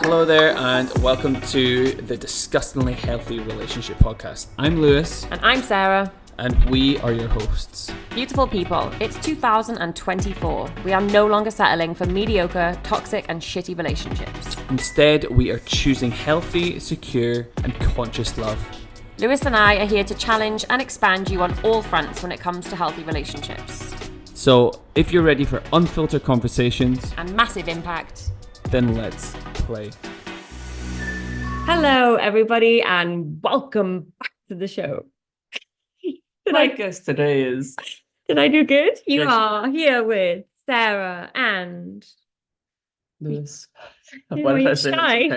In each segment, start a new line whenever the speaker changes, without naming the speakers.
Hello there, and welcome to the Disgustingly Healthy Relationship Podcast. I'm Lewis.
And I'm Sarah.
And we are your hosts.
Beautiful people, it's 2024. We are no longer settling for mediocre, toxic, and shitty relationships.
Instead, we are choosing healthy, secure, and conscious love.
Lewis and I are here to challenge and expand you on all fronts when it comes to healthy relationships.
So, if you're ready for unfiltered conversations
and massive impact,
then let's play.
Hello, everybody, and welcome back to the show.
My guest today is...
Did I do good? You
Yes.
are here with Sarah and...
Lewis.
Are you shy?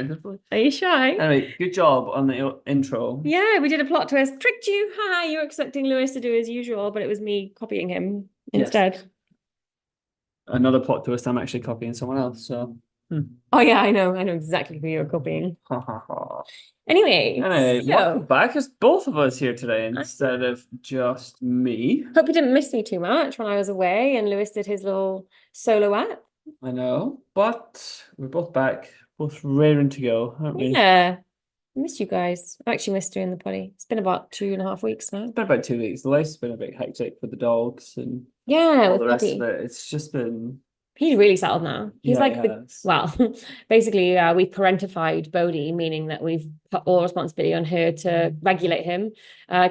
Are you shy?
Anyway, good job on the intro.
Yeah, we did a plot twist. Tricked you. Haha, you were expecting Lewis to do as usual, but it was me copying him instead.
Yes. Another plot twist, I'm actually copying someone else, so...
Oh yeah, I know exactly who you're copying. Anyway,
welcome back. It's both of us here today instead of just me.
Hope you didn't miss me too much when I was away and Lewis did his little soloette.
I know, but we're both back, both raring to go, aren't we?
Yeah, I missed you guys. I actually missed doing the potty. It's been about 2.5 weeks now.
It's been about 2 weeks. The life's been a bit hectic for the dogs and
all
the rest of it. It's just been...
He's really settled now. He's
well,
basically we've parentified Bodhi, meaning that we've put all responsibility on her to regulate him,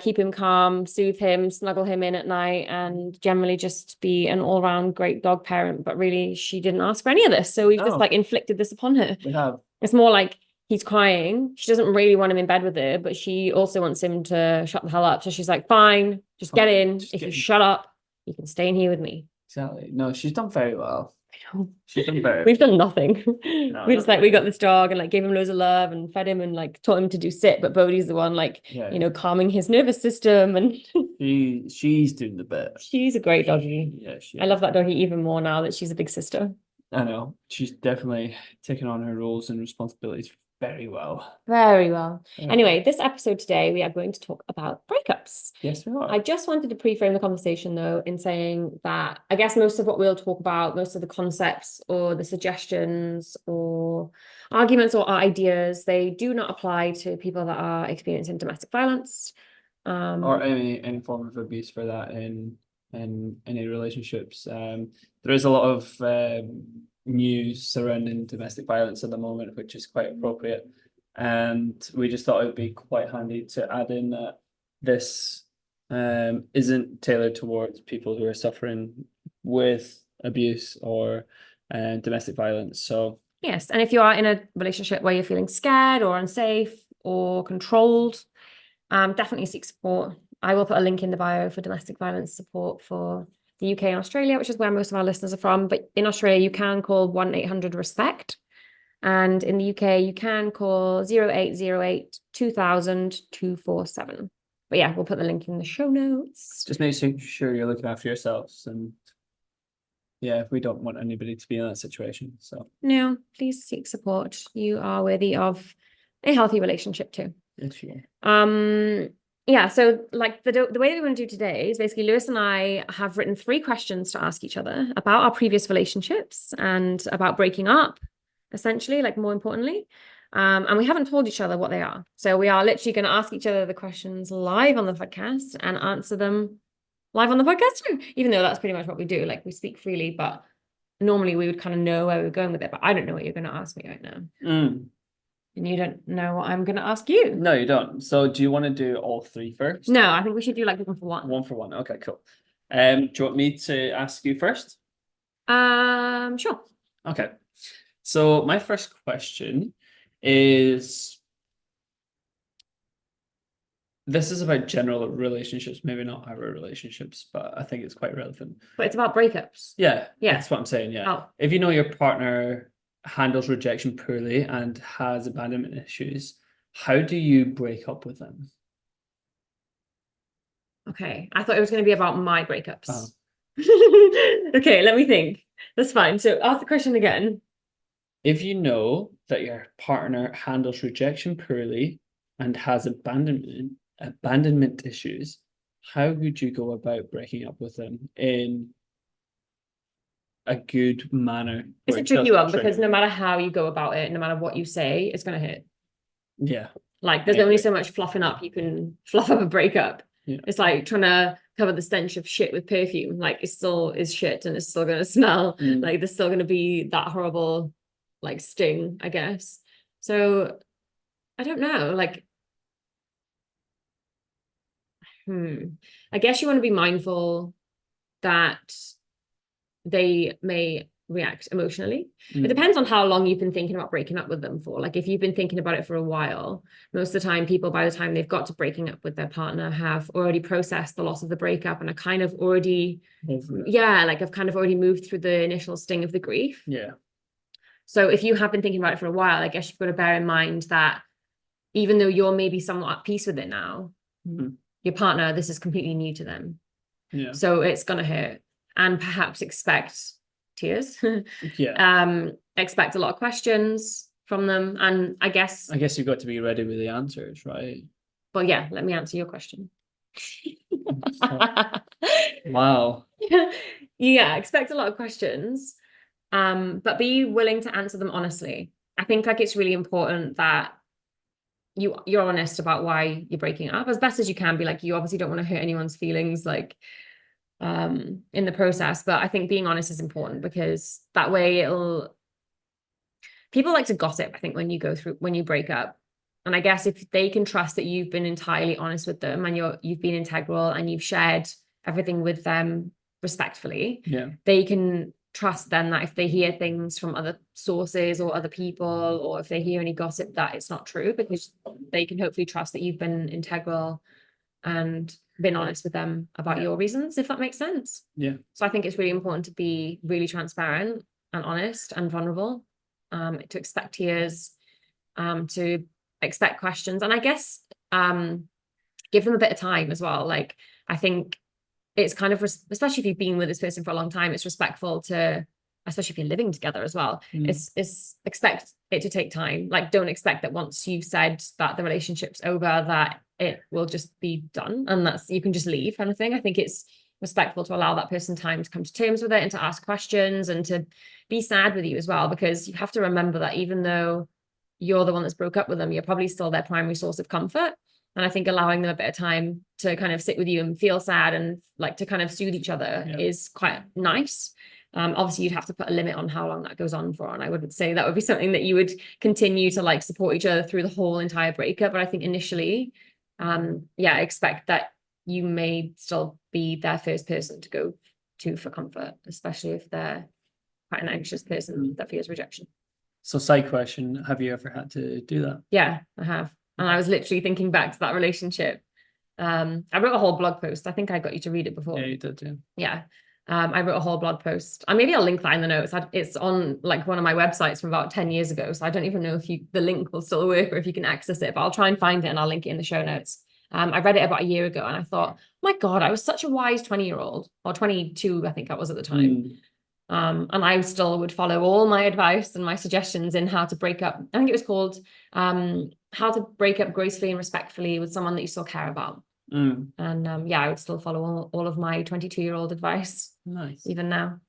keep him calm, soothe him, snuggle him in at night, and generally just be an all-round great dog parent. But really, she didn't ask for any of this. So we've just inflicted this upon her.
We have.
It's more like he's crying. She doesn't really want him in bed with her, but she also wants him to shut the hell up. So she's like, fine, just get in. If you shut up, you can stay in here with me.
Exactly. No, she's done very well.
She's done very We've done nothing. We just we got this dog and gave him loads of love and fed him and taught him to do sit, but Bodhi's the one calming his nervous system, and
she's doing the bit.
She's a great doggy.
Yeah,
I love that doggy even more now that she's a big sister.
I know. She's definitely taken on her roles and responsibilities very well.
Very well. Anyway, this episode today, we are going to talk about breakups.
Yes, we are.
I just wanted to pre-frame the conversation, though, in saying that I guess most of what we'll talk about, most of the concepts or the suggestions or arguments or ideas, they do not apply to people that are experiencing domestic violence.
Or any form of abuse for that in any relationships. There is a lot of news surrounding domestic violence at the moment, which is quite appropriate, and we just thought it would be quite handy to add in that this isn't tailored towards people who are suffering with abuse or domestic violence. So
yes, and if you are in a relationship where you're feeling scared or unsafe or controlled, definitely seek support. I will put a link in the bio for domestic violence support for the UK and Australia, which is where most of our listeners are from. But in Australia, you can call 1-800-RESPECT. And in the UK, you can call 0808 2000 247. But yeah, we'll put the link in the show notes.
Just make sure you're looking after yourselves. And yeah, we don't want anybody to be in that situation. So
no, please seek support. You are worthy of a healthy relationship too.
Yes, you are.
Yeah, so the way that we want to do today is basically Lewis and I have written 3 questions to ask each other about our previous relationships and about breaking up, essentially, more importantly. And we haven't told each other what they are. So we are literally going to ask each other the questions live on the podcast and answer them live on the podcast too, even though that's pretty much what we do. We speak freely, but normally we would kind of know where we're going with it. But I don't know what you're going to ask me right now. And you don't know what I'm going to ask you.
No, you don't. So do you want to do all 3 first?
No, I think we should do one for one.
One for one. Okay, cool. Do you want me to ask you first?
Sure.
Okay. So my first question is, this is about general relationships, maybe not our relationships, but I think it's quite relevant.
But it's about breakups.
Yeah, that's what I'm saying, yeah.
Oh.
If you know your partner handles rejection poorly and has abandonment issues, how do you break up with them?
Okay, I thought it was going to be about my breakups.
Oh.
Okay, let me think. That's fine. So ask the question again.
If you know that your partner handles rejection poorly and has abandonment issues, how would you go about breaking up with them in a good manner.
It's
where
a
it
tricky
doesn't
one because
trigger.
no matter how you go about it, no matter what you say, it's going to hurt.
Yeah.
Like there's
I
only
agree.
so much fluffing up you can fluff up a breakup.
Yeah.
It's like trying to cover the stench of shit with perfume. Like it still is shit and it's still going to smell. Like there's still going to be that horrible like sting, I guess. So I don't know. Like, I guess you want to be mindful that they may react emotionally. It depends on how long you've been thinking about breaking up with them for. Like if you've been thinking about it for a while, most of the time people by the time they've got to breaking up with their partner have already processed the loss of the breakup and are kind of already like I've kind of already moved through the initial sting of the grief.
Yeah.
So if you have been thinking about it for a while, I guess you've got to bear in mind that even though you're maybe somewhat at peace with it now, your partner, this is completely new to them.
Yeah.
So it's gonna hurt. And perhaps expect tears.
Yeah.
Expect a lot of questions from them. And I guess
you've got to be ready with the answers, right?
well, yeah, let me answer your question.
Wow.
Yeah, expect a lot of questions. But be willing to answer them honestly. I think like it's really important that you're honest about why you're breaking up as best as you can. Be like, you obviously don't want to hurt anyone's feelings like in the process, but I think being honest is important because that way people like to gossip, I think, when you break up. And I guess if they can trust that you've been entirely honest with them and you've been integral and you've shared everything with them respectfully, they can trust then that if they hear things from other sources or other people, or if they hear any gossip, that it's not true, because they can hopefully trust that you've been integral and been honest with them about your reasons, if that makes sense.
Yeah.
So I think it's really important to be really transparent and honest and vulnerable, to expect tears, to expect questions, and I guess give them a bit of time as well. Like I think it's kind of especially if you've been with this person for a long time, it's respectful to, especially if you're living together as well, it's expect it to take time. Like don't expect that once you've said that the relationship's over that it will just be done and that's you can just leave kind of thing. I think it's respectful to allow that person time to come to terms with it and to ask questions and to be sad with you as well, because you have to remember that even though you're the one that's broke up with them, you're probably still their primary source of comfort. And I think allowing them a bit of time to kind of sit with you and feel sad and like to kind of soothe each other is quite nice. Obviously you'd have to put a limit on how long that goes on for. And I wouldn't say that would be something that you would continue to like support each other through the whole entire breakup. But I think initially, expect that you may still be their first person to go to for comfort, especially if they're quite an anxious person that fears rejection.
So side question, have you ever had to do that?
Yeah, I have. And I was literally thinking back to that relationship. I wrote a whole blog post. I think I got you to read it before.
Yeah, you did, yeah.
Yeah. I wrote a whole blog post. Maybe I'll link that in the notes. It's on like one of my websites from about 10 years ago. So I don't even know if the link will still work or if you can access it, but I'll try and find it and I'll link it in the show notes. I read it about a year ago and I thought, my God, I was such a wise 20-year-old, or 22, I think I was at the time. And I still would follow all my advice and my suggestions in how to break up. I think it was called How to Break Up Gracefully and Respectfully with Someone That You Still Care About. And I would still follow all of my 22-year-old advice.
Nice.
Even now.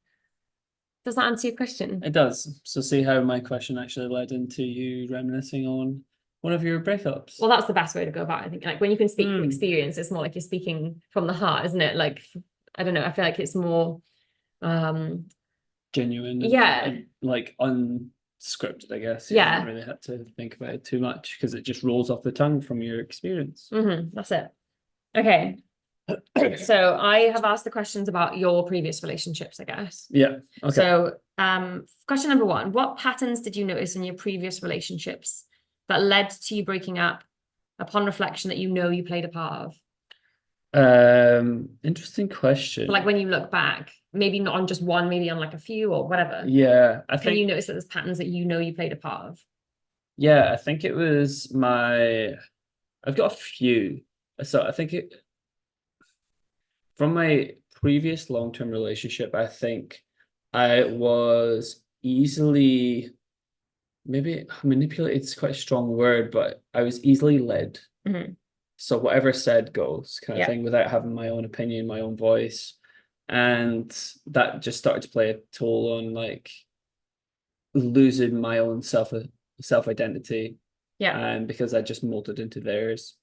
Does that answer your question?
It does. So see how my question actually led into you reminiscing on one of your breakups.
Well, that's the best way to go about it. I think like when you can speak from experience, it's more like you're speaking from the heart, isn't it? Like, I don't know, I feel like it's more
genuine and like unscripted, I guess. You don't really have to think about it too much because it just rolls off the tongue from your experience.
That's it. Okay. So I have asked the questions about your previous relationships, I guess.
Yeah. Okay.
So question number 1, what patterns did you notice in your previous relationships that led to you breaking up upon reflection that you know you played a part of?
Interesting question.
So like when you look back, maybe not on just one, maybe on like a few or whatever.
Yeah.
Can you notice that there's patterns that you know you played a part of?
Yeah, I think it was I've got a few. So I think from my previous long-term relationship, I think I was easily, maybe manipulated is quite a strong word, but I was easily led. So whatever said goes kind of thing without having my own opinion, my own voice. And that just started to play a toll on like losing my own self identity.
Yeah.
Because I just molded into theirs.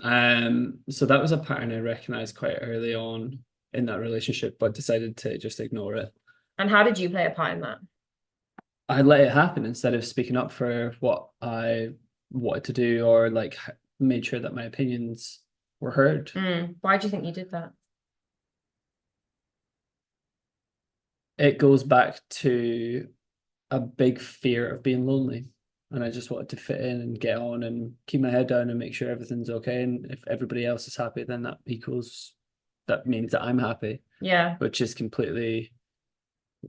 So that was a pattern I recognized quite early on in that relationship, but decided to just ignore it.
And how did you play a part in that?
I let it happen instead of speaking up for what I wanted to do, or like made sure that my opinions were heard.
Why do you think you did that?
It goes back to a big fear of being lonely. And I just wanted to fit in and get on and keep my head down and make sure everything's okay. And if everybody else is happy, then that means that I'm happy.
Yeah.
Which is completely,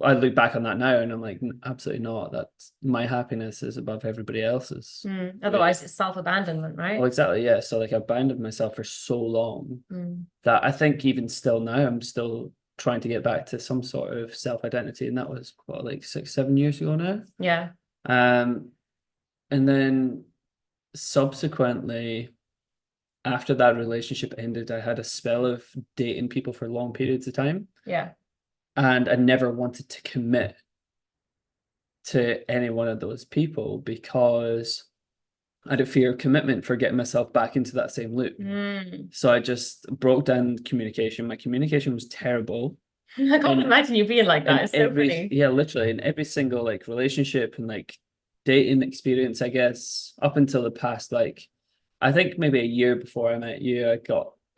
I look back on that now and I'm like, absolutely not. That's my happiness is above everybody else's.
Otherwise, it's self-abandonment, right?
Oh, exactly. Yeah. So like I abandoned myself for so long that I think even still now, I'm still trying to get back to some sort of self-identity. And that was what, like 6-7 years ago now.
Yeah.
And then subsequently, after that relationship ended, I had a spell of dating people for long periods of time.
Yeah.
And I never wanted to commit to any one of those people because I had a fear of commitment for getting myself back into that same loop. So I just broke down communication. My communication was terrible.
I can't imagine you being like that. It's so funny.
Yeah, literally in every single like relationship and like dating experience, I guess, up until the past, like I think maybe a year before I met you, I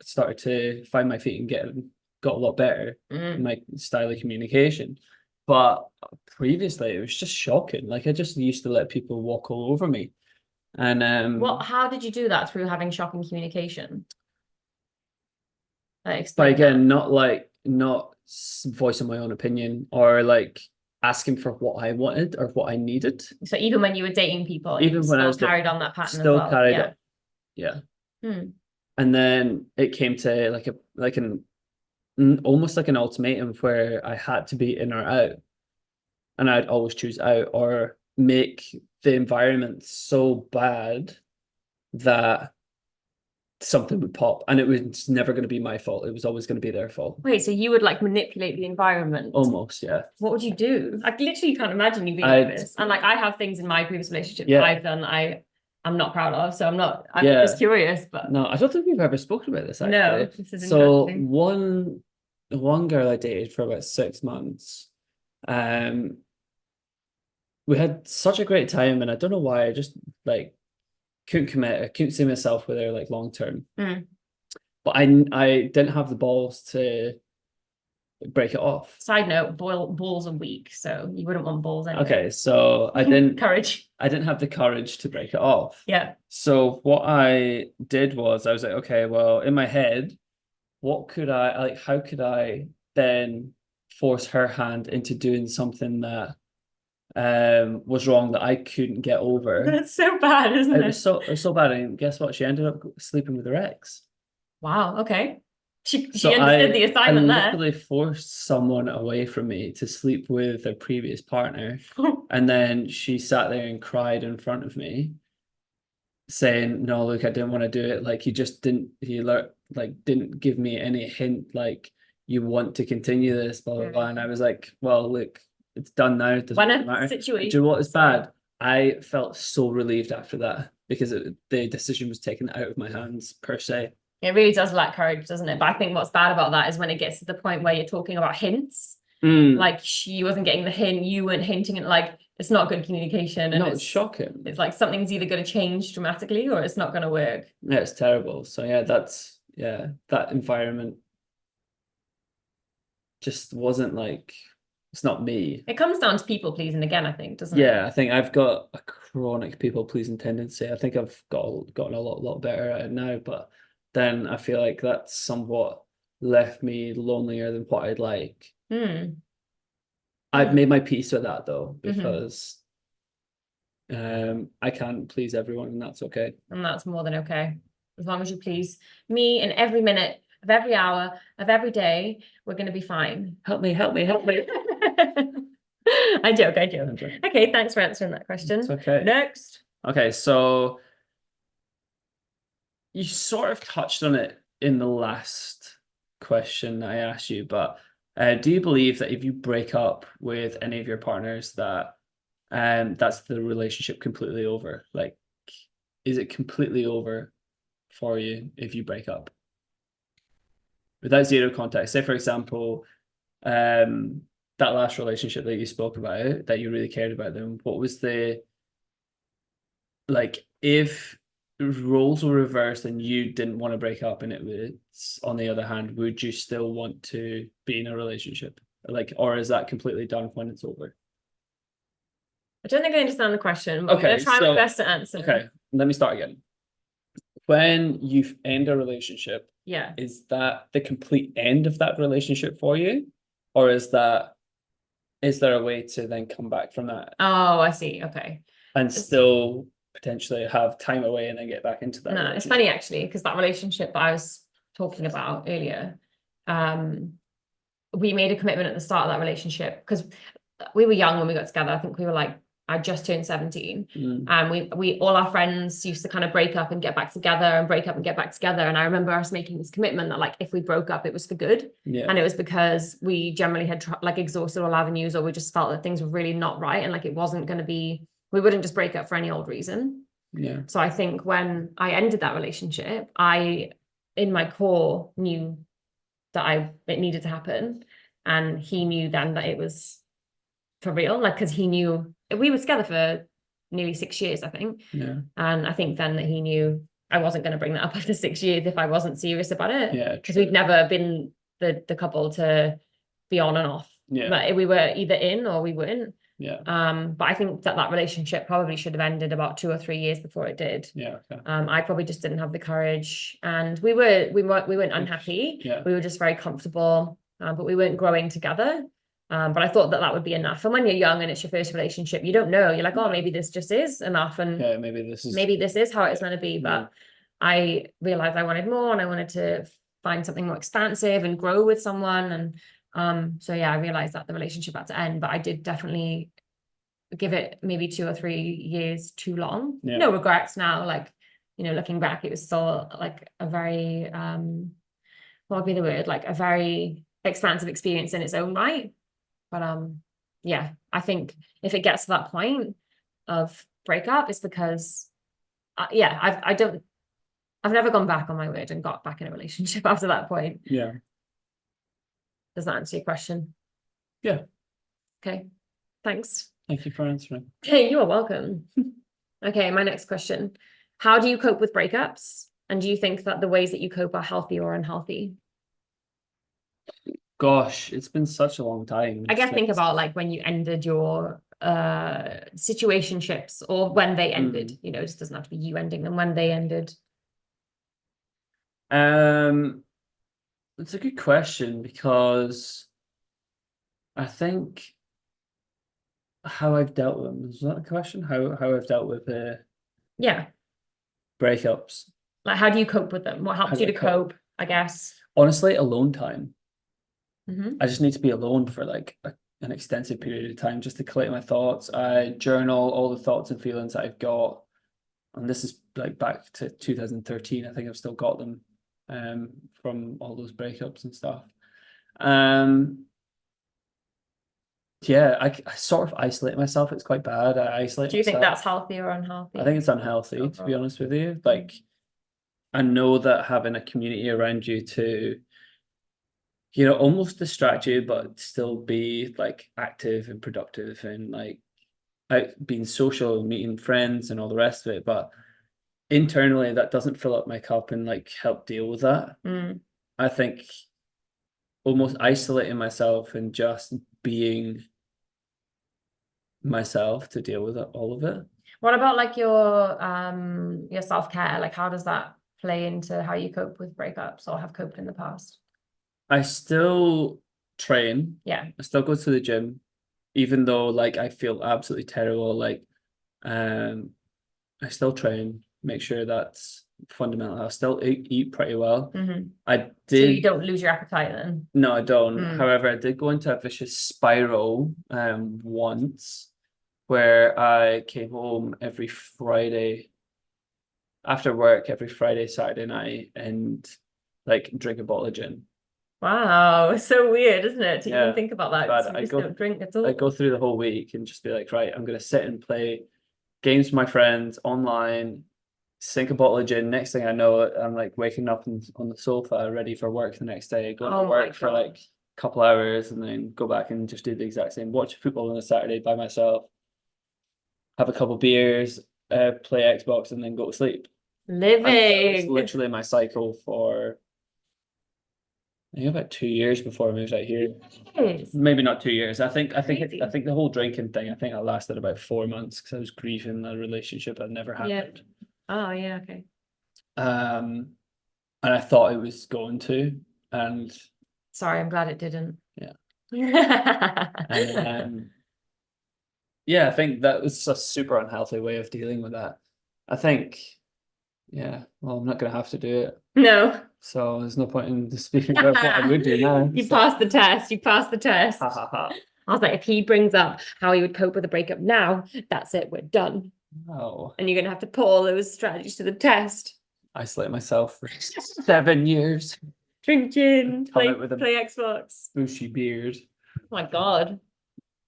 started to find my feet and got a lot better in my style of communication. But previously it was just shocking. Like I just used to let people walk all over me. And
how did you do that? Through having shocking communication?
But again, not voicing my own opinion or like asking for what I wanted or what I needed.
So even when you were dating people,
even
you
when I
still
was
carried on that pattern as
still
well.
carried
Yeah.
on. Yeah. And then it came to like an almost like an ultimatum where I had to be in or out. And I'd always choose out or make the environment so bad that something would pop, and it was never going to be my fault. It was always going to be their fault.
Wait, so you would like manipulate the environment?
Almost, yeah.
What would you do? I literally can't imagine you being like this. And like I have things in my previous relationships that I've done I'm not proud of. So I'm just curious, but
no, I don't think we've ever spoken about this actually.
No, this is
so
interesting.
one girl I dated for about 6 months, we had such a great time, and I don't know why, I just like couldn't commit. I couldn't see myself with her like long term. But I didn't have the balls to break it off.
Side note, balls are weak, so you wouldn't want balls anyway.
Okay, so I didn't
courage.
I didn't have the courage to break it off.
Yeah.
So what I did was I was like, okay, well, in my head, what could I like? How could I then force her hand into doing something that was wrong that I couldn't get over?
That's so bad, isn't it?
It was so bad, and guess what? She ended up sleeping with her ex.
Wow. Okay. She understood the assignment there.
I literally forced someone away from me to sleep with their previous partner, and then she sat there and cried in front of me, saying, "No, look, I didn't want to do it. Like, didn't give me any hint, like you want to continue this, blah blah blah." And I was like, "Well, look, it's done now. It doesn't matter."
Situation.
Do you know what is bad? I felt so relieved after that because the decision was taken out of my hands per se.
It really does lack courage, doesn't it? But I think what's bad about that is when it gets to the point where you're talking about hints. Like she wasn't getting the hint, you weren't hinting it. Like it's not good communication. And
it's shocking.
It's like something's either going to change dramatically or it's not going to work.
Yeah, it's terrible. So that environment just wasn't like, it's not me.
It comes down to people pleasing again, I think, doesn't it?
Yeah, I think I've got a chronic people pleasing tendency. I think I've gotten a lot better at it now, but then I feel like that's somewhat left me lonelier than what I'd like. I've made my peace with that though, because I can't please everyone, and that's okay.
And that's more than okay. As long as you please me in every minute of every hour of every day, we're going to be fine.
Help me.
I joke. Okay, thanks for answering that question.
It's okay.
Next.
Okay, so you sort of touched on it in the last question I asked you, but do you believe that if you break up with any of your partners that that's the relationship completely over? Like, is it completely over for you if you break up? Without zero context. Say, for example, that last relationship that you spoke about, that you really cared about them, what was the, like, if roles were reversed and you didn't want to break up and it was on the other hand, would you still want to be in a relationship? Like, or is that completely done when it's over?
I don't think I understand the question, but I'm going
Okay,
to try my
so
best to answer.
okay, let me start again. When you end a relationship,
Yeah.
is that the complete end of that relationship for you? Or is there a way to then come back from that
Oh, I see. Okay.
and still potentially have time away and then get back into that
No, it's
relationship?
funny actually, because that relationship that I was talking about earlier, we made a commitment at the start of that relationship because we were young when we got together. I think we were like, I just turned 17. And we all our friends used to kind of break up and get back together and break up and get back together. And I remember us making this commitment that like if we broke up, it was for good.
Yeah.
And it was because we generally had like exhausted all avenues, or we just felt that things were really not right. And like it wasn't going to be, we wouldn't just break up for any old reason.
Yeah.
So I think when I ended that relationship, I in my core knew that it needed to happen. And he knew then that it was for real, like, because he knew we were together for nearly 6 years, I think.
Yeah.
And I think then that he knew I wasn't going to bring that up after 6 years if I wasn't serious about it.
Yeah.
Because we'd never been the couple to be on and off.
Yeah.
But we were either in or we weren't.
Yeah.
But I think that relationship probably should have ended about 2 or 3 years before it did.
Yeah. Okay.
I probably just didn't have the courage, and we weren't unhappy.
Yeah.
We were just very comfortable, but we weren't growing together. But I thought that would be enough. And when you're young and it's your first relationship, you don't know. You're like, oh, maybe this just is enough, and
maybe this
is how it's meant to be. But I realized I wanted more, and I wanted to find something more expansive and grow with someone. And so yeah, I realized that the relationship had to end. But I did definitely give it maybe 2 or 3 years too long.
Yeah.
No regrets now. Like, looking back, it was still like a very what would be the word? Like a very expansive experience in its own right. But yeah, I think if it gets to that point of breakup, it's because I've never gone back on my word and got back in a relationship after that point.
Yeah.
Does that answer your question?
Yeah.
Okay. Thanks.
Thank you for answering.
Hey, you are welcome. Okay, my next question. How do you cope with breakups? And do you think that the ways that you cope are healthy or unhealthy?
Gosh, it's been such a long time.
I guess think about like when you ended your situationships, or when they ended. It just doesn't have to be you ending them, when they ended.
It's a good question, because I think how I've dealt with them. Is that a question? How I've dealt with
Yeah.
breakups.
Like, how do you cope with them? What helps you to cope, I guess?
Honestly, alone time.
Mm-hmm.
I just need to be alone for like an extensive period of time just to collect my thoughts. I journal all the thoughts and feelings that I've got. And this is like back to 2013. I think I've still got them from all those breakups and stuff. Yeah, I sort of isolate myself. It's quite bad. I isolate
Do you think
myself.
that's healthy or unhealthy?
I think it's unhealthy, to be honest with you. Like, I know that having a community around you to, almost distract you, but still be like active and productive and like out being social, meeting friends and all the rest of it. But internally, that doesn't fill up my cup and like help deal with that. I think almost isolating myself and just being myself to deal with all of it.
What about like your self-care? Like, how does that play into how you cope with breakups or have coped in the past?
I still train.
Yeah.
I still go to the gym, even though like I feel absolutely terrible. Like, I still train, make sure that's fundamental. I still eat pretty well. I did.
So you don't lose your appetite then?
No, I don't. However, I did go into a vicious spiral once, where I came home every Friday after work, every Friday, Saturday night, and like drink a bottle of gin.
Wow, it's so weird, isn't it? To
Yeah,
even think about that.
bad.
'Cause you just don't drink at all.
I go through the whole week and just be like, right, I'm gonna sit and play games with my friends online, sink a bottle of gin. Next thing I know, I'm like waking up on the sofa, ready for work the next day, going to
Oh my
work for like
God.
a couple hours, and then go back and just do the exact same. Watch football on a Saturday by myself, have a couple beers, play Xbox, and then go to sleep. And that was
Living.
literally my cycle for I think about 2 years before I moved out here.
Yes.
Maybe not 2 years.
Crazy.
I think the whole drinking thing. I think I lasted about 4 months because I was grieving a relationship that never
Yeah.
happened.
Oh, yeah, okay.
And I thought it was going to, and
Sorry, I'm glad it didn't.
yeah, and
No.
yeah, I think that was a super unhealthy way of dealing with that. I think, yeah, well, I'm not gonna have to do it, so there's no point in speaking about what I would do now.
You
So,
passed the test. You passed the test.
ha ha ha.
I was like, if he brings up how he would cope with a breakup now, that's it, we're done.
No,
And you're gonna have to put all those strategies to the test.
isolate myself for 7 years.
Drink gin,
Come out with a
play Xbox.
bushy beard.
Oh my God.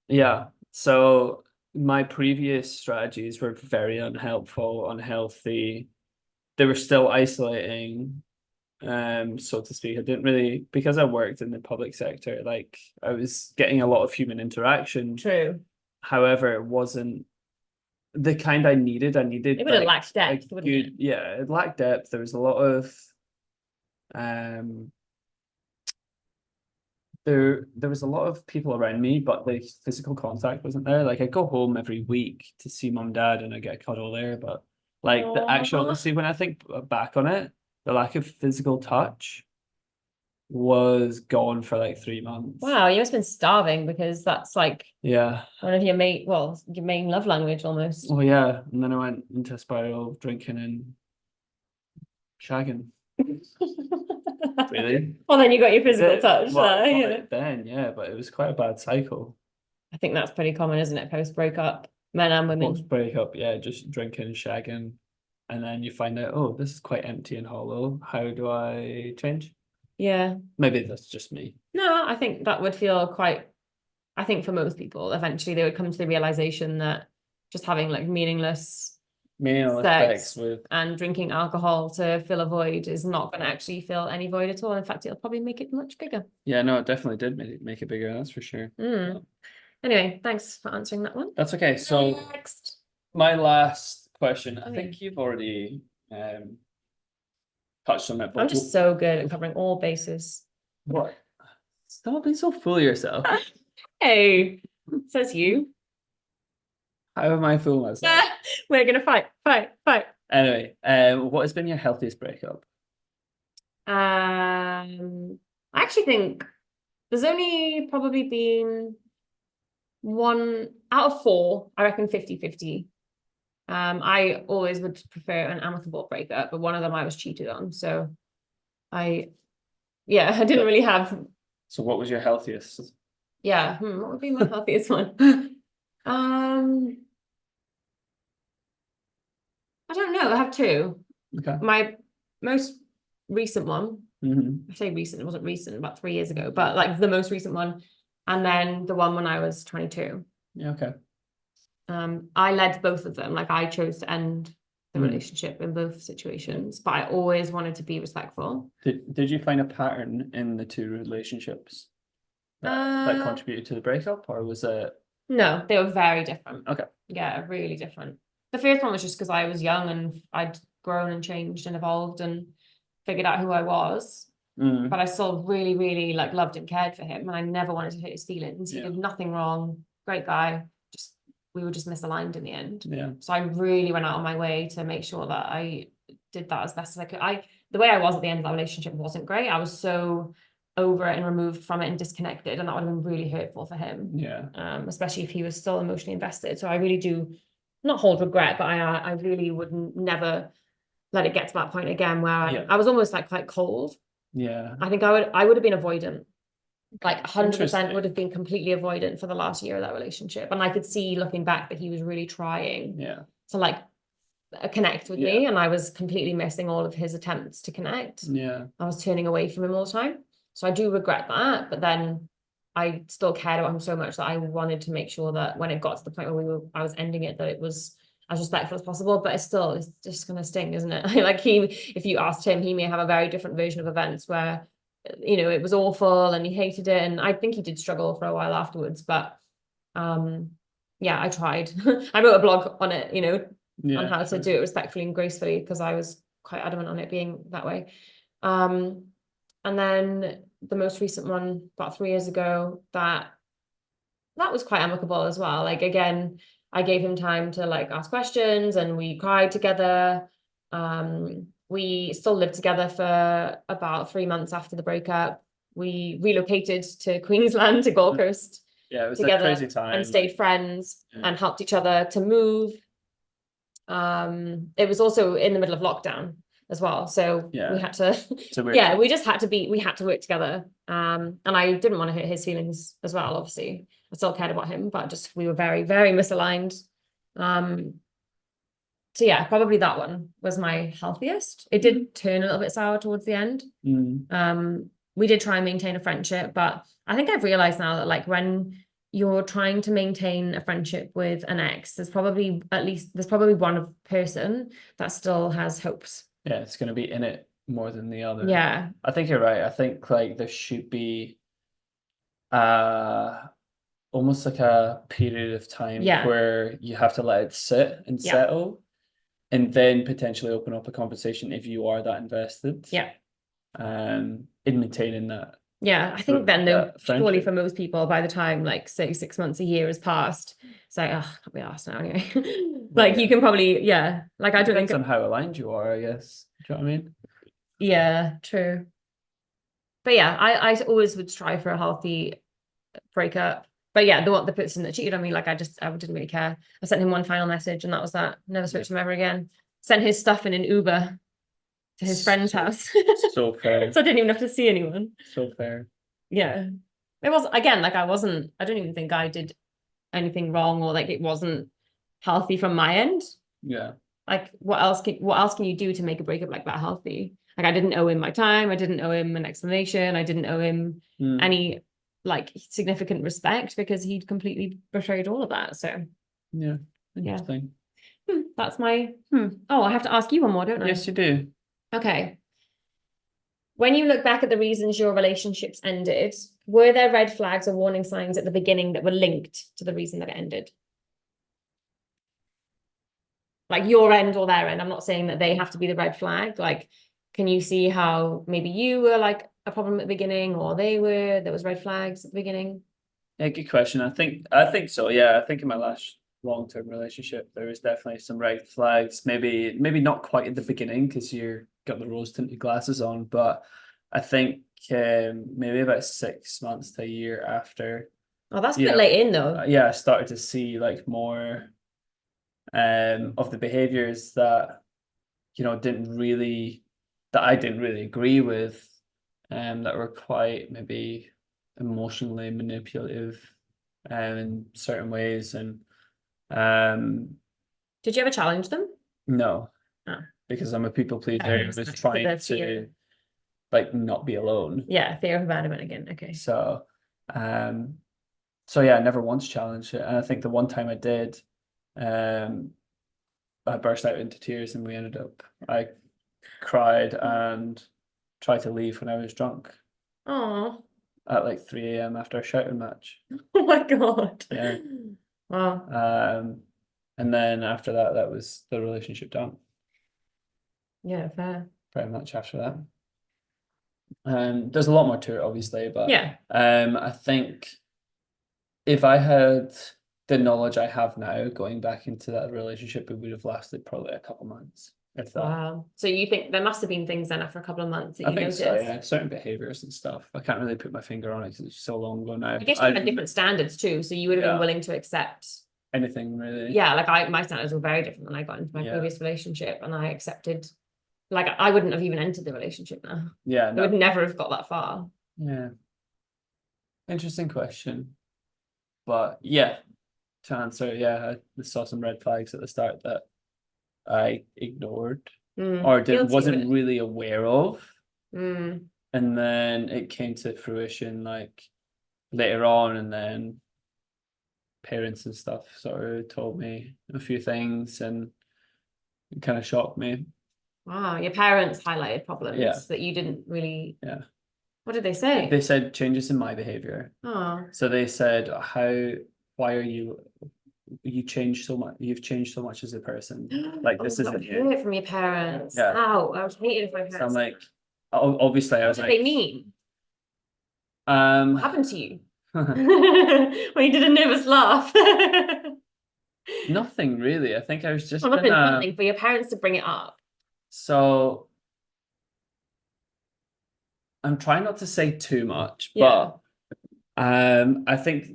Yeah. So my previous strategies were very unhelpful, unhealthy. They were still isolating, so to speak. I didn't really, because I worked in the public sector, like I was getting a lot of human interaction.
True.
However, it wasn't the kind I needed. I needed
It would have
like
lacked
a
depth, wouldn't it?
good, yeah, it lacked depth. There was a lot of um there was a lot of people around me, but the physical contact wasn't there. Like I go home every week to see mum and dad and I get a cuddle there, but like the actual
Aw.
see when I think back on it, the lack of physical touch was gone for like 3 months.
Wow, you must have been starving because that's like
Yeah.
one of your your main love language almost.
Oh yeah. And then I went into a spiral of drinking and shagging. Really?
Well, then you got your physical
It,
touch.
well, I got
Yeah.
it then, yeah, but it was quite a bad cycle.
I think that's pretty common, isn't it? Post breakup, men and women.
Post breakup, yeah, just drinking, shagging, and then you find out, oh, this is quite empty and hollow. How do I change?
Yeah.
Maybe that's just me.
No, I think that would feel quite, I think for most people, eventually they would come to the realization that just having like meaningless
Meaningless
sex
sex with
and drinking alcohol to fill a void is not going to actually fill any void at all. In fact, it'll probably make it much bigger.
yeah, no, it definitely did make it bigger, that's for sure.
Anyway, thanks for answering that one.
That's okay. So
Next.
my last question, I
Oh,
think you've already touched on it,
I'm
but
just so good at covering all bases.
what? Stop being so full of yourself.
Hey, says you.
How am I fooling myself?
We're gonna fight.
Anyway, what has been your healthiest breakup?
I actually think there's only probably been one out of four, I reckon 50-50. I always would prefer an amicable breakup, but one of them I was cheated on. So I didn't really have.
So what was your healthiest?
What would be my healthiest one? I don't know. I have two.
Okay.
My most recent one, I say recent, it wasn't recent, about 3 years ago, but like the most recent one, and then the one when I was 22.
Yeah, okay.
I led both of them. Like I chose to end the relationship in both situations, but I always wanted to be respectful.
Did you find a pattern in the two relationships that contributed to the breakup, or was it?
No, they were very different.
Okay.
Yeah, really different. The first one was just because I was young and I'd grown and changed and evolved and figured out who I was. But I still really, really like loved and cared for him, and I never wanted to hurt his feelings. He did nothing wrong. Great guy. We were just misaligned in the end.
Yeah.
So I really went out of my way to make sure that I did that as best as I could. The way I was at the end of that relationship wasn't great. I was so over it and removed from it and disconnected, and that would have been really hurtful for him.
Yeah.
Especially if he was still emotionally invested. So I really do not hold regret, but I really would never let it get to that point again where I was almost like quite cold.
Yeah.
I think I would have been avoidant. Like 100% would have been completely avoidant for the last year of that relationship. And I could see looking back that he was really trying to like connect with me, and I was completely missing all of his attempts to connect.
Yeah.
I was turning away from him all the time. So I do regret that, but then I still cared about him so much that I wanted to make sure that when it got to the point where I was ending it, that it was as respectful as possible. But it's just gonna sting, isn't it? Like if you asked him, he may have a very different version of events where, you know, it was awful and he hated it, and I think he did struggle for a while afterwards. But yeah, I tried. I wrote a blog on it, you know, on how to do it respectfully and gracefully, because I was quite adamant on it being that way. And then the most recent one, about 3 years ago, that was quite amicable as well. Like, again, I gave him time to like ask questions, and we cried together. We still lived together for about 3 months after the breakup. We relocated to Queensland, to Gold Coast,
it was
together,
a crazy time,
and stayed friends and helped each other to move. It was also in the middle of lockdown as well, so we had to we just had to we had to work together, and I didn't want to hurt his feelings as well. Obviously I still cared about him, but just we were very, very misaligned. So yeah, probably that one was my healthiest. It did turn a little bit sour towards the end. We did try and maintain a friendship, but I think I've realized now that like when you're trying to maintain a friendship with an ex, there's probably one person that still has hopes.
Yeah, it's going to be in it more than the other.
Yeah,
I think you're right. I think like there should be almost like a period of time where you have to let it sit and settle, and then potentially open up a conversation if you are that invested.
Yeah.
In maintaining that.
Yeah, I think then though, surely for most people, by the time like say 6 months, a year has passed, it's like, oh, I can't be asked now anyway. Like you can probably, like I don't think
depends on how aligned you are, I guess. Do you know what I mean?
Yeah, true. But yeah, I always would strive for a healthy breakup. But yeah, the person that cheated on me, like I didn't really care. I sent him one final message, and that was that. Never spoke to him ever again. Sent his stuff in an Uber to his friend's house.
So fair.
So I didn't even have to see anyone.
So fair.
Yeah. It was, again, like I don't even think I did anything wrong, or like it wasn't healthy from my end.
Yeah.
Like what else can you do to make a breakup like that healthy? Like I didn't owe him my time, I didn't owe him an explanation, I didn't owe him any like significant respect, because he'd completely betrayed all of that. So
yeah, interesting.
That's my Oh, I have to ask you one more, don't I?
Yes, you do.
Okay. When you look back at the reasons your relationships ended, were there red flags or warning signs at the beginning that were linked to the reason that it ended? Like your end or their end. I'm not saying that they have to be the red flag. Like, can you see how maybe you were like a problem at the beginning, or there was red flags at the beginning?
Yeah, good question. I think so. Yeah, I think in my last long-term relationship, there was definitely some red flags. Maybe not quite at the beginning because you're got the rose-tinted glasses on, but I think maybe about 6 months to a year after.
Oh, that's a bit late in though.
Yeah, I started to see like more of the behaviors that I didn't really agree with, that were quite maybe emotionally manipulative in certain ways. And
did you ever challenge them?
No, because I'm a people pleaser. I was trying to like not be alone.
Yeah, fear of abandonment again. Okay.
So yeah, I never once challenged it. And I think the one time I did, I burst out into tears, and I cried and tried to leave when I was drunk.
Oh.
At like 3 a.m. after a shouting match.
Oh my God.
Yeah.
Wow.
And then after that, that was the relationship done.
Yeah, fair.
Pretty much after that. There's a lot more to it, obviously, but I think if I had the knowledge I have now going back into that relationship, it would have lasted probably a couple months, if that.
Wow. So you think there must have been things then after a couple of months that you noticed?
So, yeah. Certain behaviors and stuff. I can't really put my finger on it because it's so long ago now.
I guess you had different standards too, so you would have been willing to accept
anything, really.
Yeah, like my standards were very different when I got into my previous relationship, and I accepted, like I wouldn't have even entered the relationship now.
Yeah,
no. I would never have got that far.
Yeah. Interesting question. But yeah, to answer, I saw some red flags at the start that I ignored or wasn't really aware of And then it came to fruition like later on, and then parents and stuff sort of told me a few things, and it kind of shocked me.
Wow, your parents highlighted problems
Yeah.
that you didn't really.
Yeah.
What did they say?
They said changes in my behavior.
Oh,
So they said, why are you changed so much, you've changed so much as a person. Like, this
I
isn't
would
you.
hear it from your parents.
Yeah.
Ow, I would hate it if my parents.
So I'm like, obviously, I
What
was
did
like,
they mean? What happened to you? When you did a nervous laugh.
nothing really. I think I was just
Well, nothing something for your parents to bring it up.
so I'm trying not to say too much,
Yeah.
but I think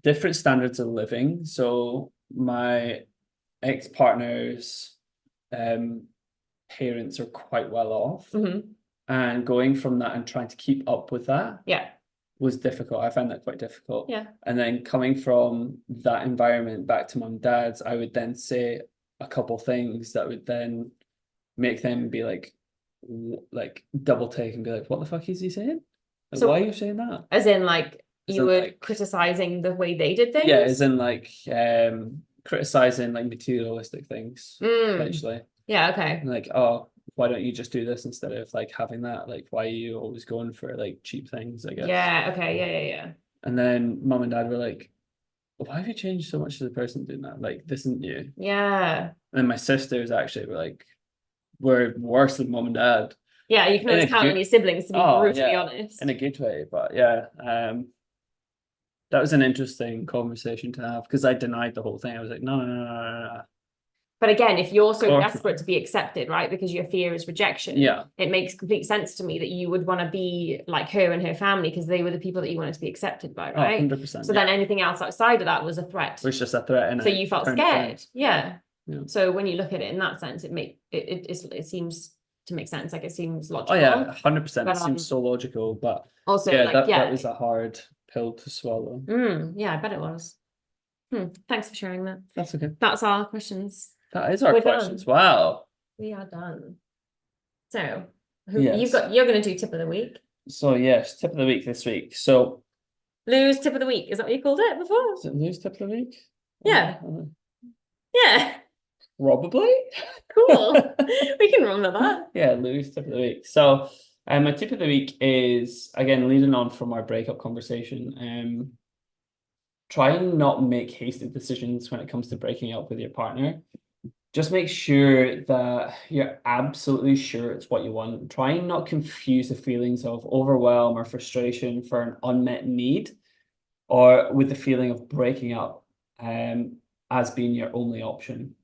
different standards of living. So my ex-partner's parents are quite well off, and going from that and trying to keep up with that
Yeah.
was difficult. I found that quite difficult.
Yeah.
And then coming from that environment back to mum and dad's, I would then say a couple things that would then make them be like double take and be like, what the fuck is he saying? Like,
So-
why are you saying that?
As in, like,
As
you
in,
were
like-
criticizing the way they did things?
Yeah, as in like criticizing like materialistic things, essentially.
Yeah, okay.
And like, oh, why don't you just do this instead of like having that? Like, why are you always going for like cheap things, I guess?
Yeah, okay, yeah.
And then mum and dad were like, why have you changed so much as a person doing that? Like, this isn't you.
Yeah.
And then my sisters actually were like, we're worse than mum and dad.
Yeah, you can always count on your siblings, to be brutally honest.
In a good way. But yeah, that was an interesting conversation to have, because I denied the whole thing. I was like, no.
But again, if you're so
course
desperate
not.
to be accepted, right, because your fear is rejection,
Yeah.
it makes complete sense to me that you would want to be like her and her family, because they were the people that you wanted to be accepted by,
Oh,
right?
100%.
So then anything else outside of that was a threat.
It was just a threat. And
So you felt scared. Yeah.
Yeah.
So when you look at it in that sense, it seems to make sense. Like, it seems logical.
Oh yeah, 100%.
But,
It seems so logical, but
also,
yeah,
like,
that was a hard pill to swallow.
Yeah, I bet it was. Thanks for sharing that.
That's okay.
That's our questions.
That is our
We're
questions.
done.
Wow.
We are done. So
Yes.
you're going to do tip of the week.
So yes, tip of the week this week. So
Lou's tip of the week. Is that what you called it before?
is it Lou's tip of the week?
Yeah. Yeah.
Probably.
Cool. We can run with that.
Yeah, Lou's tip of the week. So my tip of the week is, again, leading on from our breakup conversation. Try and not make hasty decisions when it comes to breaking up with your partner. Just make sure that you're absolutely sure it's what you want. Try and not confuse the feelings of overwhelm or frustration for an unmet need, or with the feeling of breaking up as being your only option.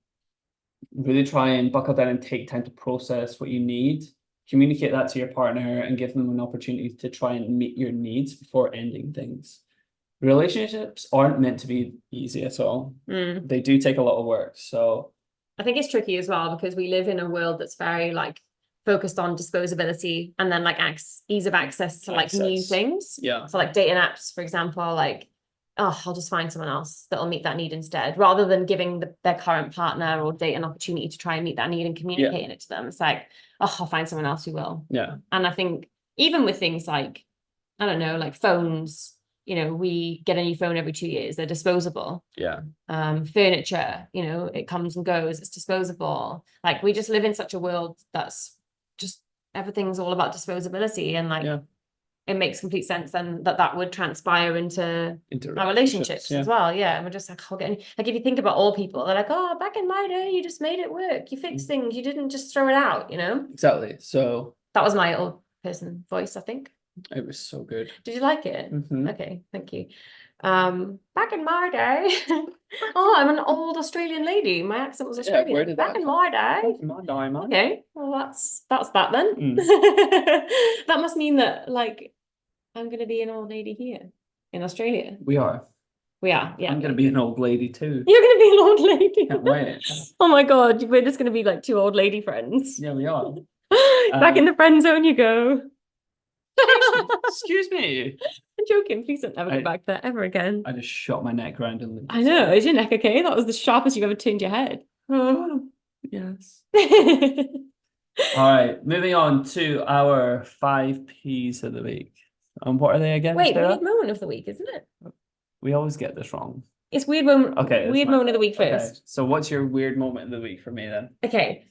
Really try and buckle down and take time to process what you need. Communicate that to your partner and give them an opportunity to try and meet your needs before ending things. Relationships aren't meant to be easy at all. They do take a lot of work. So
I think it's tricky as well, because we live in a world that's very like focused on disposability, and then like ease of access to like new things.
Yeah.
So like dating apps, for example, like, oh, I'll just find someone else that'll meet that need instead, rather than giving their current partner or date an opportunity to try and meet that need and communicating it to them. It's like, oh, I'll find someone else who will.
Yeah.
And I think even with things like, I don't know, like phones, you know, we get a new phone every 2 years. They're disposable.
Yeah.
Furniture, you know, it comes and goes. It's disposable. Like, we just live in such a world that's just, everything's all about disposability, and like, it makes complete sense then that would transpire into our relationships as well. Yeah. And we're just like, I'll get like, if you think about all people, they're like, oh, back in my day, you just made it work. You fixed things. You didn't just throw it out, you know?
Exactly. So
that was my old person voice, I think.
It was so good.
Did you like it? Okay, thank you. Back in my day, oh, I'm an old Australian lady. My accent was Australian.
Where did
back
that
in my day.
Back in my day, man.
Okay, well that's that then. That must mean that like I'm gonna be an old lady here in Australia.
We are.
Yeah.
I'm gonna be an old lady too.
You're gonna be an old lady.
Can't wait.
Oh my god, we're just gonna be like two old lady friends.
Yeah, we are.
Back in the friend zone you go.
Excuse me.
I'm joking. Please don't ever go back there ever again.
I just shot my neck randomly.
I know. Is your neck okay? That was the sharpest you've ever turned your head.
Oh, yes. All right, moving on to our 5Ps of the week. And what are they again,
Wait,
Sarah?
weird moment of the week, isn't it?
We always get this wrong.
It's weird moment.
Okay, it's
Weird
my
moment of the
fault.
week
Okay,
first.
so what's your weird moment of the week for me then?
Okay.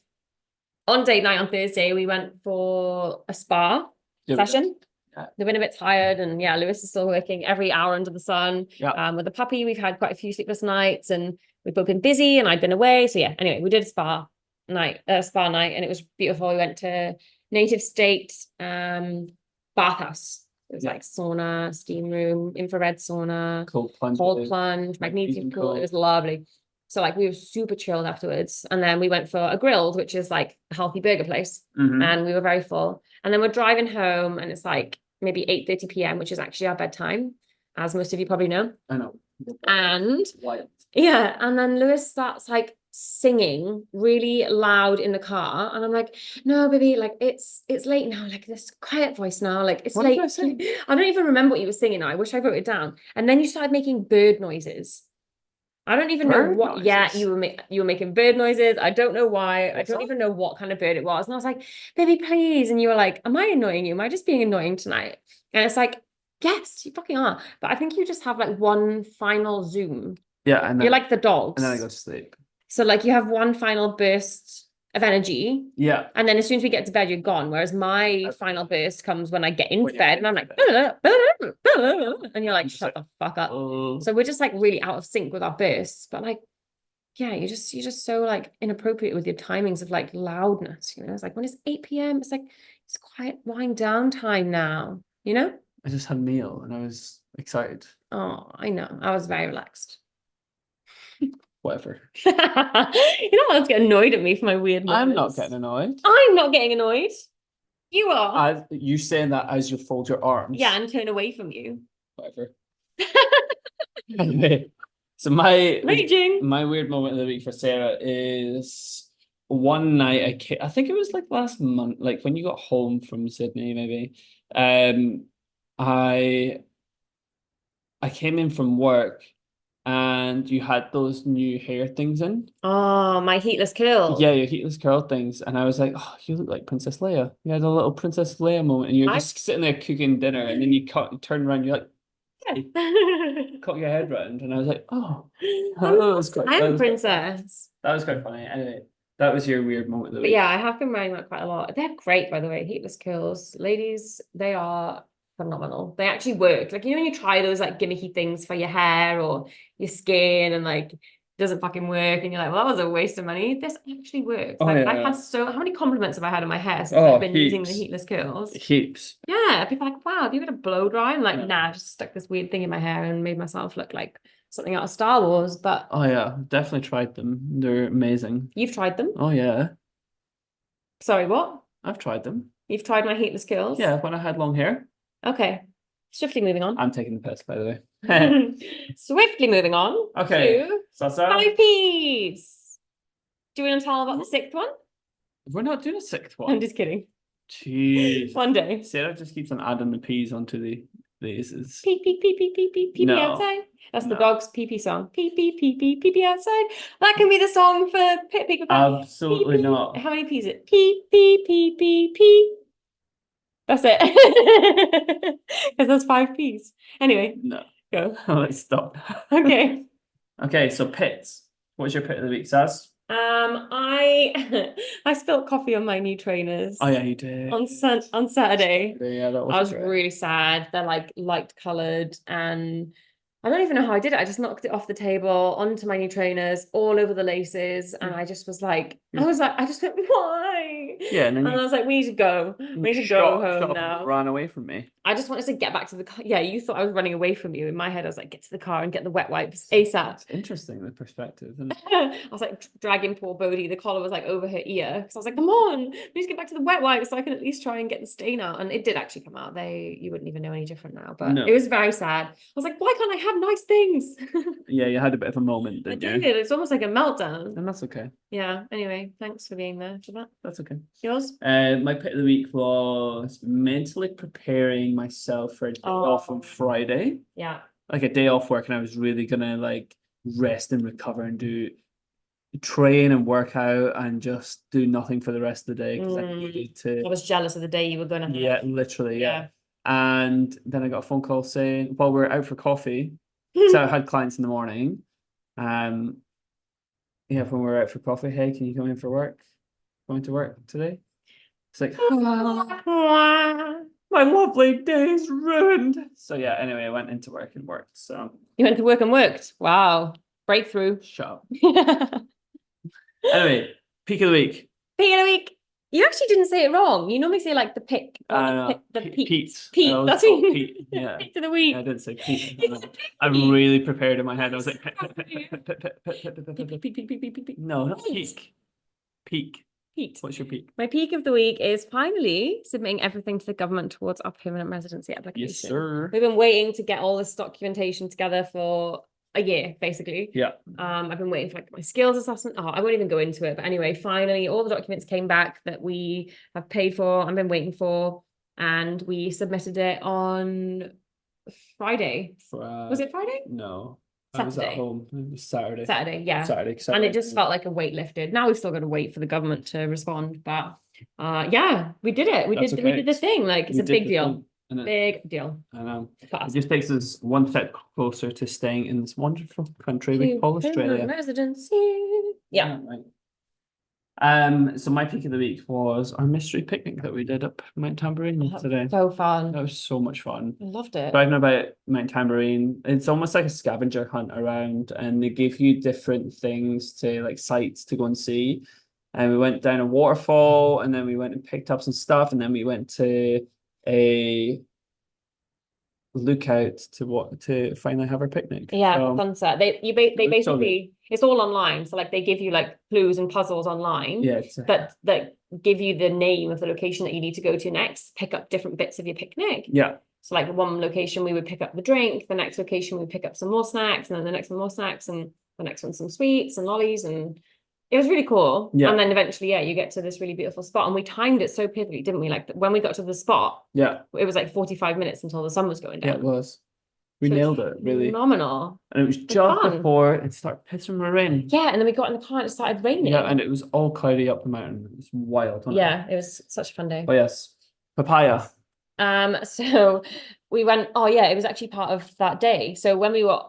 On date night on Thursday, we went for a spa
Yeah, we did.
session.
Yeah.
They've been a bit tired, and yeah, Lewis is still working every hour under the sun.
Yeah.
With the puppy, we've had quite a few sleepless nights, and we've both been busy, and I'd been away. So yeah, anyway, we did a spa night, and it was beautiful. We went to Native State bathhouse. It was
Yeah.
like sauna, steam room, infrared sauna,
Cold plunge.
cold plunge, magnesium pool. It was lovely. So like we were super chilled afterwards. And then we went for a grilled, which is like a healthy burger place. And we were very full. And then we're driving home and it's like maybe 8:30 p.m., which is actually our bedtime, as most of you probably know.
I know.
And
Wild.
yeah, and then Lewis starts like singing really loud in the car, and I'm like, no, baby, like it's late now, like this quiet voice now, like it's
What
late.
did I sing?
I don't even remember what you were singing now. I wish I wrote it down. And then you started making bird noises. I don't even know
Bird
what. Yeah,
noises?
you were making bird noises. I don't know why. I
What's
don't
that?
even know what kind of bird it was. And I was like, baby, please. And you were like, am I annoying you? Am I just being annoying tonight? And it's like, yes, you fucking are. But I think you just have like one final zoom.
Yeah, and
You're
then
like the dogs.
and then I go to sleep.
So like you have one final burst of energy,
Yeah.
and then as soon as we get to bed, you're gone. Whereas my final burst comes when I get into
When you're
bed, and I'm like, and you're like, shut the fuck up. So we're just like really out of sync with our bursts. But like, yeah, you're just so like inappropriate with your timings of like loudness. You know, it's like when it's 8 p.m., it's like it's quiet wind down time now. You know?
I just had a meal and I was excited.
Oh, I know. I was very relaxed.
Whatever.
You don't want to get annoyed at me for my weird
I'm not
moments.
getting annoyed.
I'm not getting annoyed. You are.
You saying that as you fold your arms.
Yeah, and turn away from you.
Whatever. Anyway, so my
Raging.
weird moment of the week for Sarah is one night I think it was like last month, like when you got home from Sydney, maybe. I came in from work and you had those new hair things in.
Oh, my heatless curl.
Yeah, your heatless curl things. And I was like, oh, you look like Princess Leia. You had a little Princess Leia moment and you're just sitting there cooking dinner and then you turn around, you're like, hey, cock your head round. And I was like, oh, that was quite,
I'm a princess.
that was quite funny. Anyway, that was your weird moment of the
But
week.
yeah, I have been wearing that quite a lot. They're great, by the way, heatless curls. Ladies, they are phenomenal. They actually work. Like, you know, when you try those like gimmicky things for your hair or your skin and like doesn't fucking work and you're like, well, that was a waste of money. This actually works.
Oh,
Like
yeah,
I've
yeah.
had how many compliments have I had on my hair since
Oh,
I've been using the
heaps.
heatless curls?
Heaps.
Yeah, people are like, wow, have you got a blow dry? I'm like,
Yeah.
nah, I just stuck this weird thing in my hair and made myself look like something out of Star Wars. But
Oh yeah, definitely tried them. They're amazing.
you've tried them.
Oh yeah,
Sorry, what?
I've tried them.
You've tried my heatless curls?
Yeah, when I had long hair.
Okay. Swiftly moving on.
I'm taking the piss, by the way.
Swiftly moving on.
Okay.
To
Salsa.
5Ps. Do we want to tell about the sixth one?
We're not doing a sixth
I'm
one.
just kidding.
Jeez.
One day.
Sarah just keeps on adding the P's onto these.
Pee pee pee pee pee pee pee pee
No.
outside. That's the
No.
dog's pee pee song. Pee pee pee pee pee pee outside. That can be the song for Pig Papa.
Absolutely
Pee, pee.
not.
How many P's is it? Pee pee pee pee pee. That's it. Because there's 5 P's. Anyway,
No.
go.
Let's stop.
Okay.
Okay, so pits. What's your pit of the week, Saz?
I spilled coffee on my new trainers.
Oh yeah, you did.
On Saturday.
Yeah, that
I was
great.
really sad. They're like light colored and I don't even know how I did it. I just knocked it off the table onto my new trainers, all over the laces. And I just was like, I just went, why?
Yeah, and then
I was like, we need to go. We need to go home now.
Ran away from me.
I just wanted to get back to the car. Yeah, you thought I was running away from you. In my head, I was like, get to the car and get the wet wipes ASAP.
It's interesting, the perspective, isn't it?
I was like dragging poor Bodhi. The collar was like over her ear. Because I was like, come on, we need to get back to the wet wipes so I can at least try and get the stain out. And it did actually come out. You wouldn't even know any different now. But
No.
it was very sad. I was like, why can't I have nice things?
Yeah, you had a bit of a moment,
I
didn't
did.
you?
It's almost like a meltdown.
And that's okay.
Yeah. Anyway, thanks for being there for that.
That's okay.
Yours?
My pick of the week was mentally preparing myself for a day off on Friday.
Yeah.
Like a day off work, and I was really gonna like rest and recover and do train and work out and just do nothing for the rest of the day because I
Mm.
needed to.
I was jealous of the day you were gonna have.
Yeah, literally, yeah.
Yeah.
And then I got a phone call saying, well, we're out for coffee. So I had clients in the morning. Yeah, when we were out for coffee, hey, can you come in for work? Going to work today? It's like, my lovely day's ruined. So yeah, anyway, I went into work and worked. So
You went to work and worked. Wow. Breakthrough.
shut up.
Peak
Anyway, peak of the week.
of the week. You actually didn't say it wrong. You normally say like the pick or the peak.
Pete.
Peak.
I
That's
always
what
thought
you
Pete. Yeah.
peak of the week.
I didn't say Pete.
You said peak
I'm
week.
really prepared in my head. I was like,
Peak.
no, not
Right.
peak. Peak.
Peak.
What's your peak?
My peak of the week is finally submitting everything to the government towards our permanent residency application.
Yes, sir.
We've been waiting to get all this documentation together for a year, basically.
Yeah.
I've been waiting for like my skills assessment. Oh, I won't even go into it. But anyway, finally, all the documents came back that we have paid for. I've been waiting for, and we submitted it on Friday. Was it Friday?
No. I
Saturday.
was at home. It was Saturday.
Saturday, yeah.
Saturday.
And it just felt like a weight lifted. Now we've still got to wait for the government to respond. But yeah, we did it. We did the thing. Like it's a big deal. Big deal.
I know.
For us.
It just takes us one step closer to staying in this wonderful country we call Australia.
Residency. Yeah.
Right. So my peak of the week was our mystery picnic that we did up Mount Tambourine today.
So fun.
That was so much fun.
I loved it.
Driving about Mount Tambourine, it's almost like a scavenger hunt around, and they give you different things to like sites to go and see. And we went down a waterfall, and then we went and picked up some stuff, and then we went to a lookout to finally have our picnic.
Yeah,
So,
sunset. They basically it's all online. So like they give you like clues and puzzles online.
yeah,
that give you the name of the location that you need to go to next, pick up different bits of your picnic.
yeah.
So like one location we would pick up the drink, the next location we would pick up some more snacks, and then the next one more snacks, and the next one some sweets and lollies, and it was really cool.
Yeah.
And then eventually, yeah, you get to this really beautiful spot, and we timed it so perfectly, didn't we? Like when we got to the spot,
Yeah,
it was like 45 minutes until the sun was going down.
yeah, it was. We
So
nailed it, really.
Phenomenal.
And it was just before it started pissing with rain.
Yeah, and then we got in the car and it started raining.
Yeah, and it was all cloudy up the mountain. It was wild.
Yeah, it was such a fun day.
Oh yes, papaya.
So we went. Oh yeah, it was actually part of that day. So when we were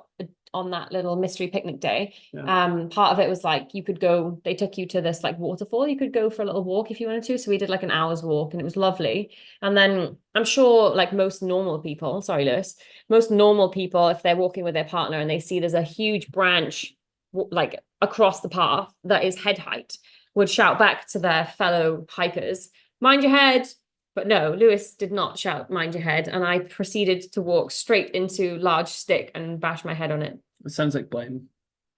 on that little mystery picnic day, part of it was like you could go. They took you to this like waterfall. You could go for a little walk if you wanted to. So we did like an hour's walk, and it was lovely. And then I'm sure, like most normal people, sorry, Lewis, most normal people, if they're walking with their partner and they see there's a huge branch like across the path that is head height, would shout back to their fellow hikers, "Mind your head." But no, Lewis did not shout, "Mind your head," and I proceeded to walk straight into large stick and bash my head on it.
It sounds like blame.